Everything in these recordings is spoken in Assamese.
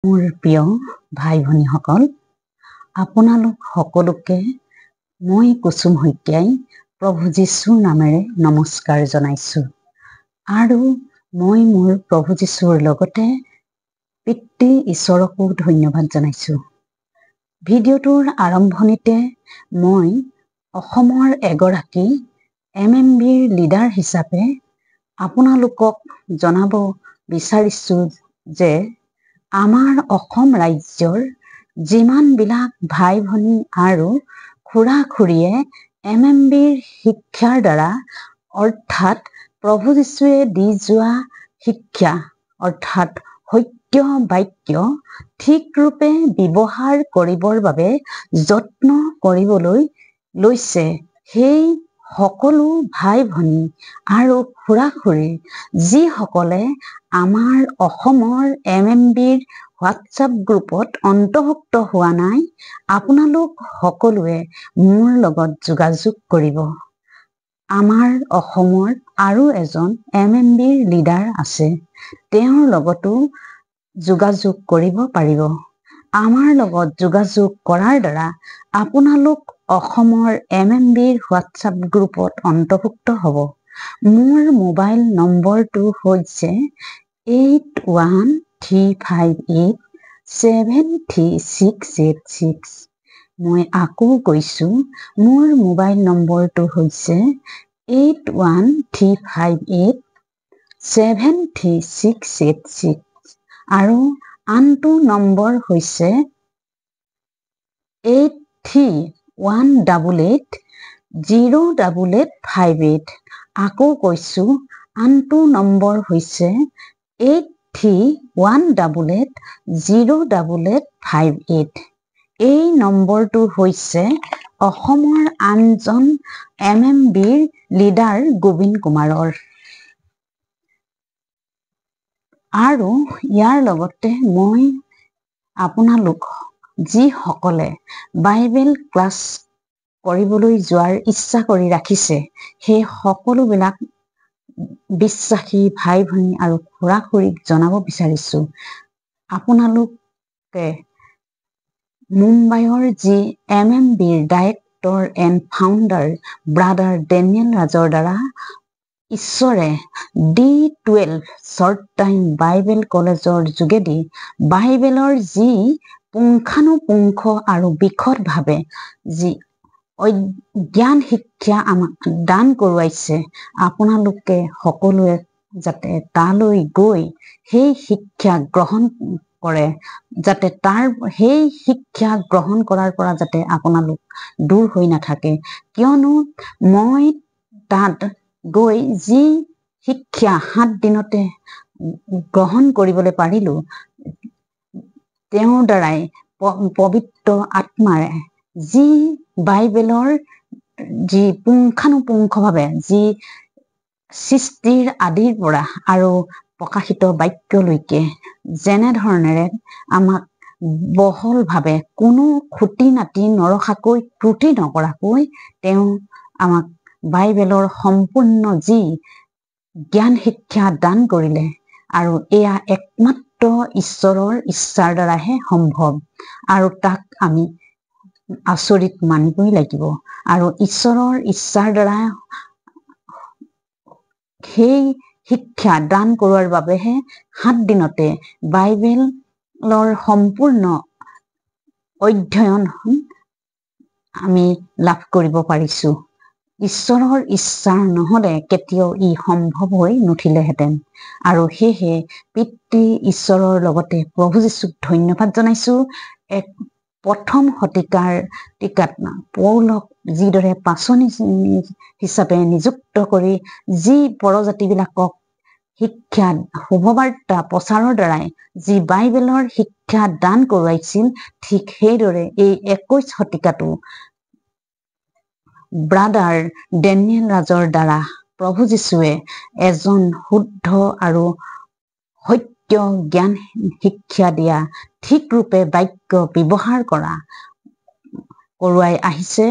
মোৰ প্ৰিয় ভাই ভনীসকল, আপোনালোক সকলোকে মই কুসুম শইকীয়াই প্ৰভু যীশুৰ নামেৰে নমস্কাৰ জনাইছোঁ। আৰু মই মোৰ প্ৰভু যীশুৰ লগতে পিতৃ ঈশ্বৰকো ধন্যবাদ জনাইছোঁ। ভিডিঅ'টোৰ আৰম্ভণিতে মই অসমৰ এগৰাকী MMBৰ লিডাৰ হিচাপে আপোনালোকক জনাব বিচাৰিছোঁ যে আমাৰ অসম ৰাজ্যৰ যিমানবিলাক ভাই ভনী আৰু খুৰা খুৰীয়ে MMBৰ শিক্ষাৰ দ্বাৰা অৰ্থাৎ প্ৰভু যীশুৱে দি যোৱা শিক্ষা অৰ্থাৎ সত্য বাক্য ঠিক ৰূপে ব্যৱহাৰ কৰিবৰ বাবে যত্ন কৰিবলৈ লৈছে, সেই সকলো ভাই ভনী আৰু খুৰা খুৰী যিসকলে আমাৰ অসমৰ MMBৰ হোৱাটছআপ গ্ৰুপত অন্তৰ্ভুক্ত হোৱা নাই, আপোনালোক সকলোৱে মোৰ লগত যোগাযোগ কৰিব। আমাৰ অসমৰ আৰু এজন MMBৰ লিডাৰ আছে, তেওঁৰ লগতো যোগাযোগ কৰিব পাৰিব। আমাৰ লগত যোগাযোগ কৰাৰ দ্বাৰা আপোনালোক অসমৰ MMBৰ হোৱাটছআপ গ্ৰুপত অন্তৰ্ভুক্ত হ'ব। মোৰ মোবাইল নম্বৰটো হৈছে 8135873686। মই আকৌ কৈছোঁ, মোৰ মোবাইল নম্বৰটো হৈছে 8135873686 আৰু আনটো নম্বৰ হৈছে 8318808858। আকৌ কৈছোঁ, আনটো নম্বৰ হৈছে 8318808858। এই নম্বৰটো হৈছে অসমৰ আনজন MMBৰ লিডাৰ গোবিন্দ কুমাৰৰ। আৰু ইয়াৰ লগতে মই আপোনালোক যিসকলে বাইবেল ক্লাছ কৰিবলৈ যোৱাৰ ইচ্ছা কৰি ৰাখিছে, সেই সকলোবিলাক বিশ্বাসী ভাই ভনী আৰু খুৰা খুৰীক জনাব বিচাৰিছোঁ, আপোনালোকে মুম্বাইৰ যি MMBৰ director and founder brother Daniel ৰাজৰ দ্বাৰা ঈশ্বৰে D12 শ্বৰ্ট টাইম বাইবেল কলেজৰ যোগেদি বাইবেলৰ যি পুংখানুপুংখ আৰু বিশদভাৱে যি জ্ঞান শিক্ষা আমাক দান কৰোৱাইছে, আপোনালোকে সকলোৱে যাতে তালৈ গৈ সেই শিক্ষা গ্ৰহণ কৰে, যাতে সেই শিক্ষা গ্ৰহণ কৰাৰ পৰা যাতে আপোনালোক দূৰ হৈ নাথাকে। কিয়নো মই তাত গৈ যি শিক্ষা 7 দিনতে গ্ৰহণ কৰিবলৈ পাৰিলোঁ, তেওঁৰ দ্বাৰাই পবিত্ৰ আত্মাৰে যি বাইবেলৰ যি পুংখানুপুংখভাৱে যি সৃষ্টিৰ আদিৰ পৰা আৰু প্ৰকাশিত বাক্যলৈকে যেনেধৰণেৰে আমাক বহলভাৱে কোনো খুটি নাটি নৰখাকৈ ত্ৰুটি নকৰাকৈ তেওঁ আমাক বাইবেলৰ সম্পূৰ্ণ যি জ্ঞান শিক্ষা দান কৰিলে, আৰু এয়া একমাত্ৰ ঈশ্বৰৰ ইচ্ছাৰ দ্বাৰাহে সম্ভৱ, আৰু তাক আমি আচৰিত মানিবই লাগিব। আৰু ঈশ্বৰৰ ইচ্ছাৰ দ্বাৰা সেই শিক্ষা দান কৰোৱাৰ বাবেহে 7 দিনতে বাইবেলৰ সম্পূৰ্ণ অধ্যয়ন আমি লাভ কৰিব পাৰিছোঁ। ঈশ্বৰৰ ইচ্ছা নহ'লে কেতিয়াও ই সম্ভৱ হৈ নুঠিলেহেঁতেন। আৰু সেয়েহে পিতৃ ঈশ্বৰৰ লগতে প্ৰভু যীশুক ধন্যবাদ জনাইছোঁ। প্ৰথম শতিকাত পৌলক যিদৰে পাচনি হিচাপে নিযুক্ত কৰি যি পৰজাতিবিলাকক শিক্ষা শুভবাৰ্তা প্ৰচাৰৰ দ্বাৰাই যি বাইবেলৰ শিক্ষা দান কৰোৱাইছিল, ঠিক সেইদৰে এই 21 শতিকাতো ব্ৰাদাৰ ডেনিয়েল ৰাজৰ দ্বাৰা প্ৰভু যীশুৱে এজন শুদ্ধ আৰু সত্য জ্ঞান শিক্ষা দিয়া, ঠিক ৰূপে বাক্য ব্যৱহাৰ কৰোৱাই আহিছে।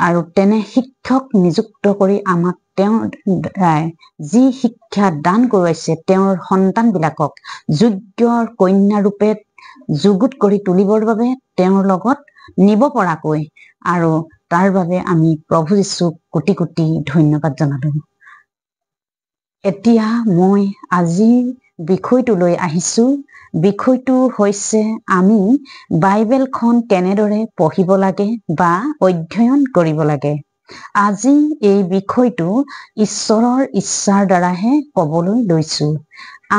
আৰু তেনে শিক্ষক নিযুক্ত কৰি আমাক তেওঁৰ দ্বাৰাই যি শিক্ষা দান কৰোৱাইছে, তেওঁৰ সন্তানবিলাকক যোগ্য কন্যা ৰূপে যুগুত কৰি তুলিবৰ বাবে তেওঁৰ লগত নিব পৰাকৈ আৰু তাৰ বাবে আমি প্ৰভু যীশুক কোটি কোটি ধন্যবাদ জনালো। এতিয়া মই আজিৰ বিষয়টোলৈ আহিছো। বিষয়টো হৈছে আমি বাইবেলখন কেনেদৰে পঢ়িব লাগে বা অধ্যয়ন কৰিব লাগে। আজি এই বিষয়টো ঈশ্বৰৰ ইচ্ছাৰ দ্বাৰাহে ক'বলৈ লৈছো।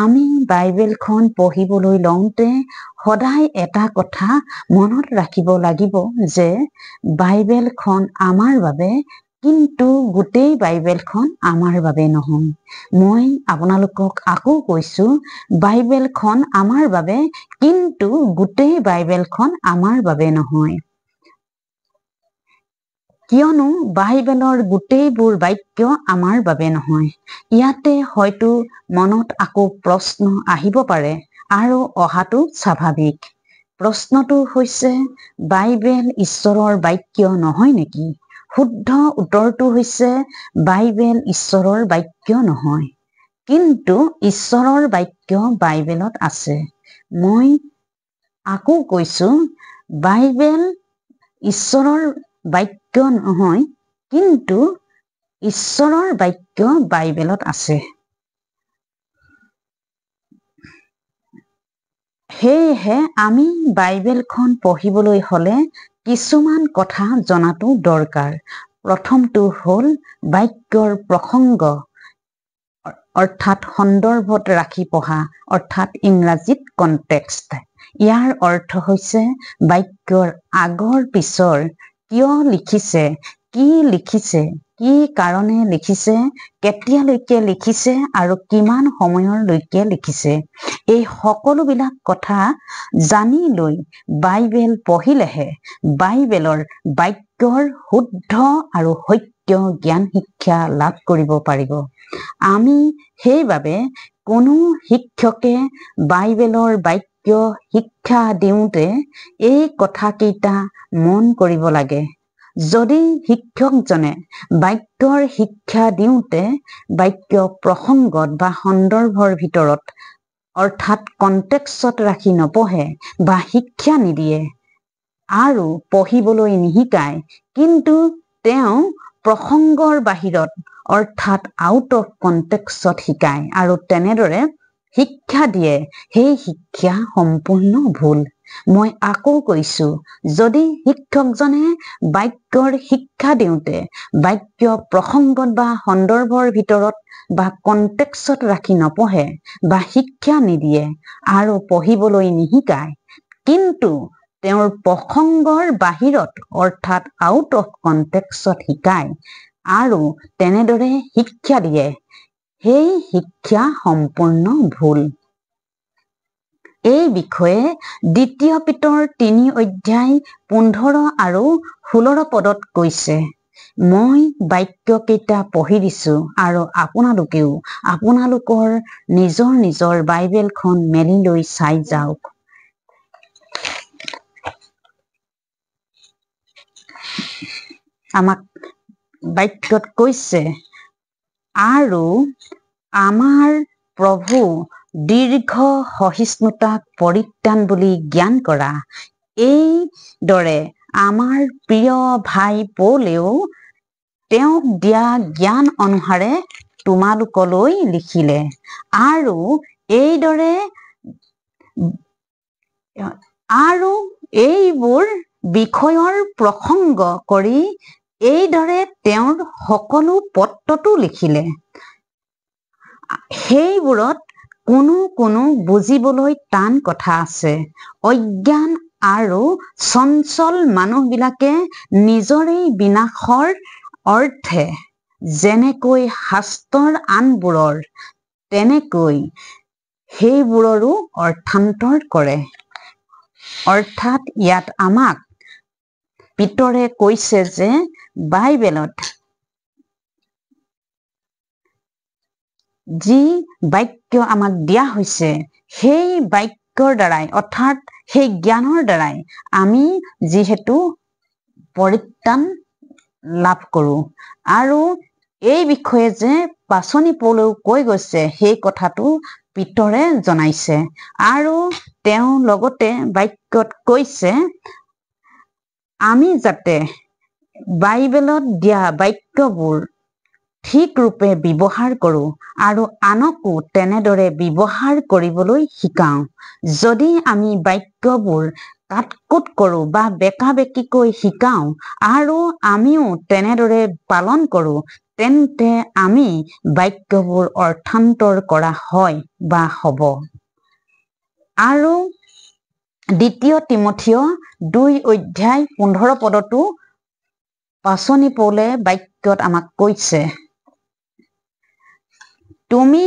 আমি বাইবেলখন পঢ়িবলৈ লওঁতে সদায় এটা কথা মনত ৰাখিব লাগিব যে বাইবেলখন আমাৰ বাবে, কিন্তু গোটেই বাইবেলখন আমাৰ বাবে নহয়। মই আপোনালোকক আকৌ কৈছো, বাইবেলখন আমাৰ বাবে, কিন্তু গোটেই বাইবেলখন আমাৰ বাবে নহয়। কিয়নো বাইবেলৰ গোটেইবোৰ বাক্য আমাৰ বাবে নহয়। ইয়াতে হয়তো মনত আকৌ প্ৰশ্ন আহিব পাৰে, আৰু অহাটো স্বাভাৱিক। প্ৰশ্নটো হৈছে, বাইবেল ঈশ্বৰৰ বাক্য নহয় নেকি? শুদ্ধ উত্তৰটো হৈছে, বাইবেল ঈশ্বৰৰ বাক্য নহয়, কিন্তু ঈশ্বৰৰ বাক্য বাইবেলত আছে। মই আকৌ কৈছো, বাইবেল ঈশ্বৰৰ বাক্য নহয়, কিন্তু ঈশ্বৰৰ বাক্য বাইবেলত আছে। সেয়েহে আমি বাইবেলখন পঢ়িবলৈ হলে কিছুমান কথা জনাটো দৰকাৰ। প্ৰথমটো হ'ল বাক্যৰ প্ৰসংগ, অৰ্থাৎ সন্দৰ্ভত ৰাখি পঢ়া, অৰ্থাৎ ইংৰাজীত কনটেক্সট। ইয়াৰ অৰ্থ হৈছে বাক্যৰ আগৰ পিছৰ, কিয় লিখিছে, কি লিখিছে, কি কাৰণে লিখিছে, কেতিয়ালৈকে লিখিছে আৰু কিমান সময়লৈকে লিখিছে। এই সকলোবিলাক কথা জানি লৈ বাইবেল পঢ়িলেহে বাইবেলৰ বাক্যৰ শুদ্ধ আৰু সত্য জ্ঞান শিক্ষা লাভ কৰিব পাৰিব। আমি সেইবাবে কোনো শিক্ষকে বাইবেলৰ বাক্য শিক্ষা দিওঁতে এই কথাকেইটা মন কৰিব লাগে। যদি শিক্ষকজনে বাক্যৰ শিক্ষা দিওঁতে বাক্য প্ৰসংগত বা সন্দৰ্ভৰ ভিতৰত, অৰ্থাৎ কনটেক্সট ৰাখি নপঢ়ে বা শিক্ষা নিদিয়ে আৰু পঢ়িবলৈ নিশিকায়, কিন্তু তেওঁ প্ৰসংগৰ বাহিৰত, অৰ্থাৎ আউট অফ কনটেক্সট শিকায় আৰু তেনেদৰে শিক্ষা দিয়ে, সেই শিক্ষা সম্পূৰ্ণ ভুল। মই আকৌ কৈছো, যদি শিক্ষকজনে বাক্যৰ শিক্ষা দিওঁতে বাক্য প্ৰসংগত বা সন্দৰ্ভৰ ভিতৰত বা কনটেক্সট ৰাখি নপঢ়ে বা শিক্ষা নিদিয়ে আৰু পঢ়িবলৈ নিশিকায়, কিন্তু তেওঁৰ প্ৰসংগৰ বাহিৰত, অৰ্থাৎ আউট অফ কনটেক্সট শিকায় আৰু তেনেদৰে শিক্ষা দিয়ে, সেই শিক্ষা সম্পূৰ্ণ ভুল। এই বিষয়ে 2 পিতৰ 3 অধ্যায় 15 আৰু 16 পদত কৈছে। মই বাক্যকেইটা পঢ়ি দিছো আৰু আপোনালোকেও আপোনালোকৰ নিজৰ নিজৰ বাইবেলখন মেলি লৈ চাই যাওক। আমাক বাক্যত কৈছে, আৰু আমাৰ প্ৰভু দীৰ্ঘ সহিষ্ণুতাক পৰিত্ৰাণ বুলি জ্ঞান কৰা। এইদৰে আমাৰ প্ৰিয় ভাই পৌলেও তেওঁক দিয়া জ্ঞান অনুসাৰে তোমালোকলৈ লিখিলে, আৰু এইদৰে আৰু এইবোৰ বিষয়ৰ প্ৰসংগ কৰি এইদৰে তেওঁৰ সকলো পত্ৰতো লিখিলে। সেইবোৰত কোনো বুজিবলৈ টান কথা আছে। অজ্ঞান আৰু চঞ্চল মানুহবিলাকে নিজৰেই বিনাশৰ অৰ্থে যেনেকৈ শাস্ত্ৰৰ আনবোৰৰ, তেনেকৈ সেইবোৰৰো অৰ্থান্তৰ কৰে। অৰ্থাৎ ইয়াত আমাক পিতৰে কৈছে যে বাইবেলত যি বাক্য আমাক দিয়া হৈছে, সেই বাক্যৰ দ্বাৰাই, অৰ্থাৎ সেই জ্ঞানৰ দ্বাৰাই আমি যিহেতু পৰিত্ৰাণ লাভ কৰো। আৰু এই বিষয়ে যে পাচনি পৌলেও কৈ গৈছে, সেই কথাটো পিতৰে জনাইছে। আৰু তেওঁ লগতে বাক্যত কৈছে, আমি যাতে বাইবেলত দিয়া বাক্যবোৰ ঠিক ৰূপে ব্যৱহাৰ কৰো আৰু আনকো তেনেদৰে ব্যৱহাৰ কৰিবলৈ শিকাওঁ। যদি আমি বাক্যবোৰ কাটকুট কৰো বা বেকা বেকিকৈ শিকাওঁ আৰু আমিও তেনেদৰে পালন কৰো, তেন্তে আমি বাক্যবোৰ অৰ্থান্তৰ কৰা হয় বা হ'ব। আৰু 2 তিমথিয় 2:15 পাচনি পৌলে বাক্যত আমাক কৈছে, তুমি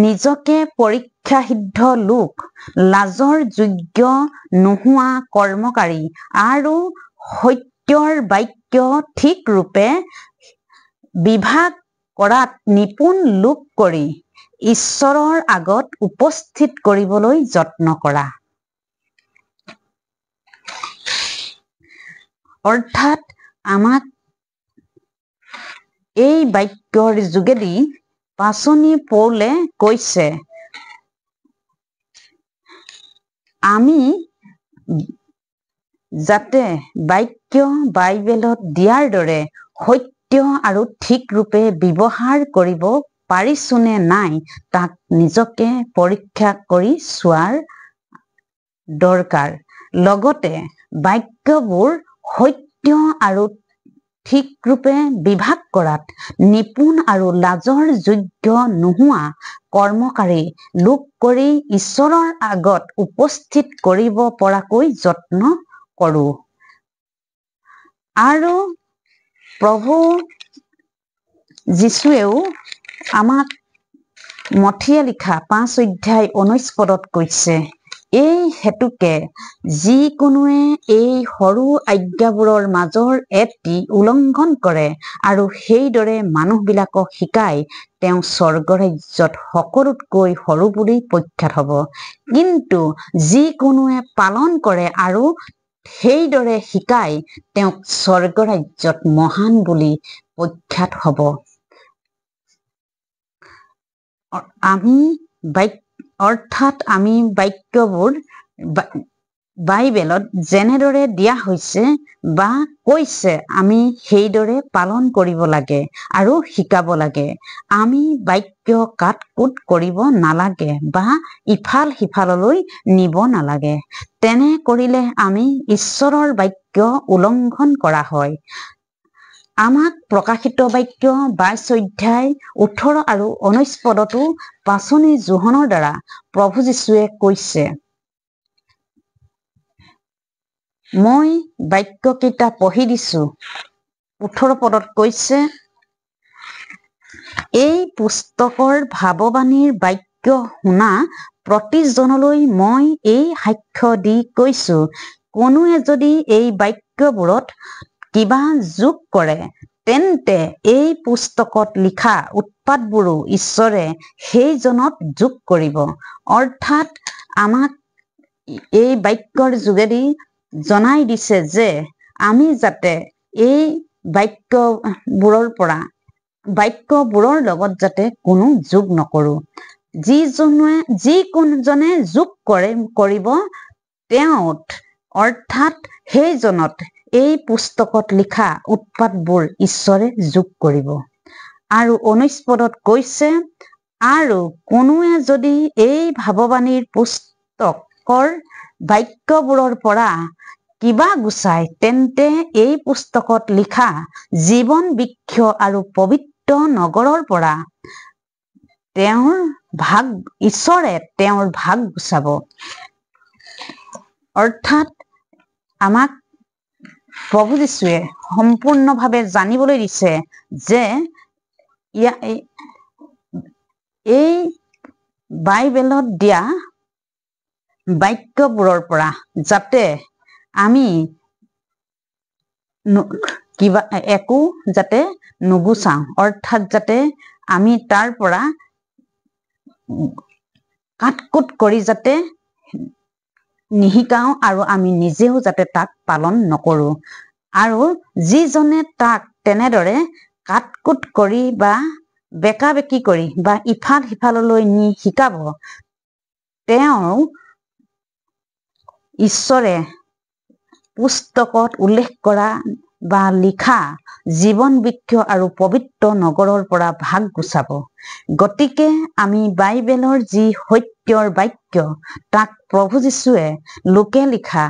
নিজকে পৰীক্ষাসিদ্ধ লোক, লাজৰ যোগ্য নোহোৱা কৰ্মকাৰী আৰু সত্যৰ বাক্য ঠিক ৰূপে বিভাগ কৰাত নিপুণ লোক কৰি ঈশ্বৰৰ আগত উপস্থিত কৰিবলৈ যত্ন কৰা। অৰ্থাৎ আমাক এই বাক্যৰ যোগেদি পাচনি পৌলে কৈছে, আমি যাতে বাক্য বাইবেলত দিয়াৰ দৰে সত্য আৰু ঠিক ৰূপে ব্যৱহাৰ কৰিব পাৰিছোনে নাই তাক নিজকে পৰীক্ষা কৰি চোৱাৰ দৰকাৰ। লগতে বাক্যবোৰ সত্য আৰু ঠিক ৰূপে বিভাগ কৰাত নিপুণ আৰু লাজৰ যোগ্য নোহোৱা কৰ্মকাৰী লোক কৰি ঈশ্বৰৰ আগত উপস্থিত কৰিব পৰাকৈ যত্ন কৰো। আৰু প্ৰভু যীশুৱেও আমাক মথিয়ে লিখা 5:19 কৈছে, এই হেতুকে যিকোনোৱে এই সৰু আজ্ঞাবোৰৰ মাজৰ এটি উলংঘন কৰে আৰু সেইদৰে মানুহবিলাকক শিকায়, তেওঁ স্বৰ্গৰাজ্যত সকলোতকৈ সৰু বুলি প্ৰখ্যাত হ'ব। কিন্তু যিকোনোৱে পালন কৰে আৰু সেইদৰে শিকায়, তেওঁক স্বৰ্গৰাজ্যত মহান বুলি প্ৰখ্যাত হ'ব। অৰ্থাৎ আমি বাক্যবোৰ বাইবেলত যেনেদৰে দিয়া হৈছে বা কৈছে, আমি সেইদৰে পালন কৰিব লাগে আৰু শিকাব লাগে। আমি বাক্য কাটকুট কৰিব নালাগে বা ইফাল সিফাললৈ নিব নালাগে। তেনে কৰিলে আমি ঈশ্বৰৰ বাক্য উলংঘন কৰা হয়। আমাক প্ৰকাশিত বাক্য 22:18 আৰু 19 পাচনি যোহনৰ দ্বাৰা প্ৰভু যীশুৱে কৈছে, মই বাক্যকেইটা পঢ়ি দিছো। 18 কৈছে, এই পুস্তকৰ ভাৱবাণীৰ বাক্য শুনা প্ৰতিজনলৈ মই এই সাক্ষ্য দি কৈছো, কোনোৱে যদি এই বাক্যবোৰত কিবা যোগ কৰে, তেন্তে এই পুস্তকত লিখা উৎপাতবোৰো ঈশ্বৰে সেইজনত যোগ কৰিব। অৰ্থাৎ আমাক এই বাক্যৰ যোগেদি জনাই দিছে যে আমি যাতে এই বাক্যবোৰৰ লগত যাতে কোনো যোগ নকৰো। যিজনে যোগ কৰিব, তেওঁত অৰ্থাৎ সেইজনত এই পুস্তকত লিখা উৎপাতবোৰ ঈশ্বৰে যোগ কৰিব। আৰু 19 কৈছে, আৰু কোনোৱে যদি এই ভাৱবাণীৰ পুস্তকৰ বাক্যবোৰৰ পৰা কিবা গুচায়, তেন্তে এই পুস্তকত লিখা জীৱন বৃক্ষ আৰু পবিত্ৰ নগৰৰ পৰা ঈশ্বৰে তেওঁৰ ভাগ গুচাব। অৰ্থাৎ আমাক প্ৰভু যীশুৱে সম্পূৰ্ণভাৱে জানিবলৈ দিছে যে এই বাইবেলত দিয়া বাক্যবোৰৰ পৰা যাতে আমি একো যাতে নুগুচাওঁ, অৰ্থাৎ যাতে আমি তাৰ পৰা কাটকুট কৰি যাতে নিশিকাওঁ আৰু আমি নিজেও যাতে তাক পালন নকৰো। আৰু যিজনে তাক তেনেদৰে কাটকুট কৰি বা বেকা বেকি কৰি বা ইফাল সিফাললৈ নি শিকাব, তেওঁ ঈশ্বৰে পুস্তকত উল্লেখ কৰা বা লিখা জীৱন বৃক্ষ আৰু পবিত্ৰ নগৰৰ পৰা ভাগ গুচাব। গতিকে আমি বাইবেলৰ যি সত্যৰ বাক্য তাক প্ৰভু যীশুৱে লোকে লিখা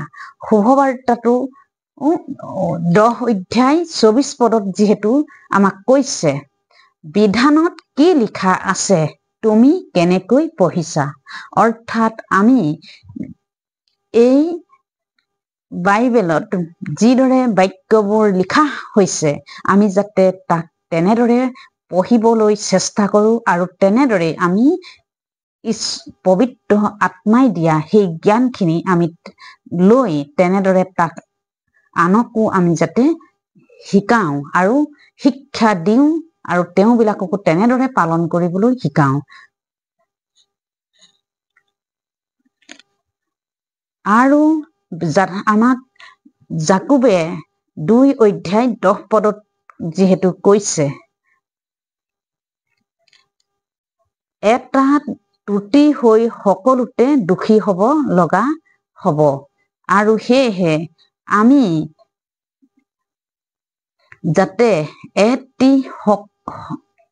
শুভবাৰ্তাটো 10 অধ্যায় 24 পদত যিহেতু আমাক কৈছে, বিধানত কি লিখা আছে তুমি কেনেকৈ পঢ়িছা। অৰ্থাৎ আমি এই বাইবেলত যিদৰে বাক্যবোৰ লিখা হৈছে আমি যাতে তাক তেনেদৰে পঢ়িবলৈ চেষ্টা কৰোঁ আৰু তেনেদৰে আমি পবিত্ৰ আত্মাই দিয়া সেই জ্ঞানখিনি আমি লৈ তেনেদৰে তাক আনকো আমি যাতে শিকাওঁ আৰু শিক্ষা দিওঁ আৰু তেওঁবিলাককো তেনেদৰে পালন কৰিবলৈ শিকাওঁ। আৰু আমাক জাকোবে 2 অধ্যায় 10 পদত যিহেতু কৈছে, এটা ত্ৰুটি হৈ সকলোতে দোষী হ'ব লগা হ'ব। আৰু সেয়েহে আমি যাতে এটি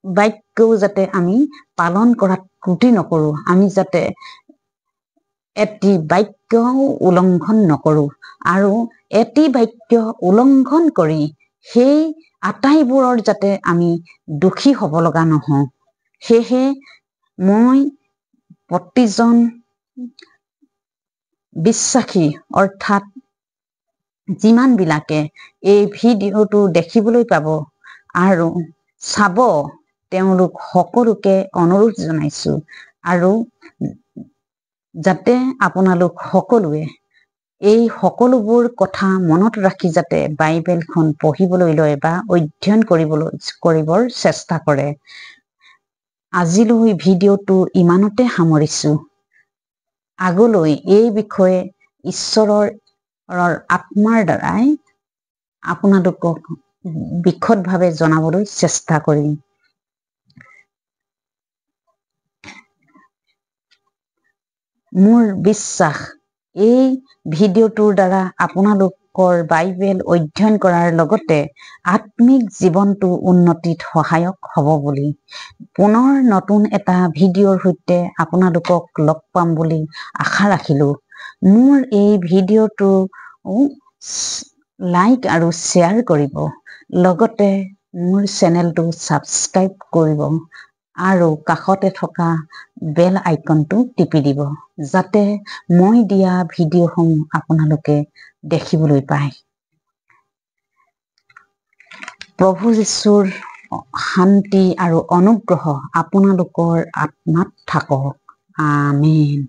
বাক্যও যাতে আমি পালন কৰাত ত্ৰুটি নকৰোঁ, আমি যাতে এটি বাক্যও উলংঘন নকৰোঁ আৰু এটি বাক্য উলংঘন কৰি সেই আটাইবোৰৰ যাতে আমি দোষী হ'ব লগা নহওঁ। সেয়েহে মই প্ৰতিজন বিশ্বাসী অৰ্থাৎ যিমানবিলাকে এই ভিডিঅ'টো দেখিবলৈ পাব আৰু চাব তেওঁলোক সকলোকে অনুৰোধ জনাইছোঁ আৰু যাতে আপোনালোক সকলোৱে এই সকলোবোৰ কথা মনত ৰাখি যাতে বাইবেলখন পঢ়িবলৈ লয় বা অধ্যয়ন কৰিবৰ চেষ্টা কৰে। আজিলৈ ভিডিঅ'টো ইমানতে সামৰিছোঁ। আগলৈ এই বিষয়ে ঈশ্বৰৰ আত্মাৰ দ্বাৰাই আপোনালোকক বিশদভাৱে জনাবলৈ চেষ্টা কৰিম। মোৰ বিশ্বাস এই ভিডিঅ'টোৰ দ্বাৰা আপোনালোকৰ বাইবেল অধ্যয়ন কৰাৰ লগতে আত্মিক জীৱনটো উন্নতিত সহায়ক হ'ব বুলি। পুনৰ নতুন এটা ভিডিঅ'ৰ সৈতে আপোনালোকক লগ পাম বুলি আশা ৰাখিলোঁ। মোৰ এই ভিডিঅ'টো লাইক আৰু শ্বেয়াৰ কৰিব, লগতে মোৰ চেনেলটো ছাবস্ক্ৰাইব কৰিব আৰু কাষতে থকা বেল আইকনটো টিপি দিব, যাতে মই দিয়া ভিডিঅ'সমূহ আপোনালোকে দেখিবলৈ পায়। প্ৰভু যীশুৰ শান্তি আৰু অনুগ্ৰহ আপোনালোকৰ আত্মাত থাকক। আমেন।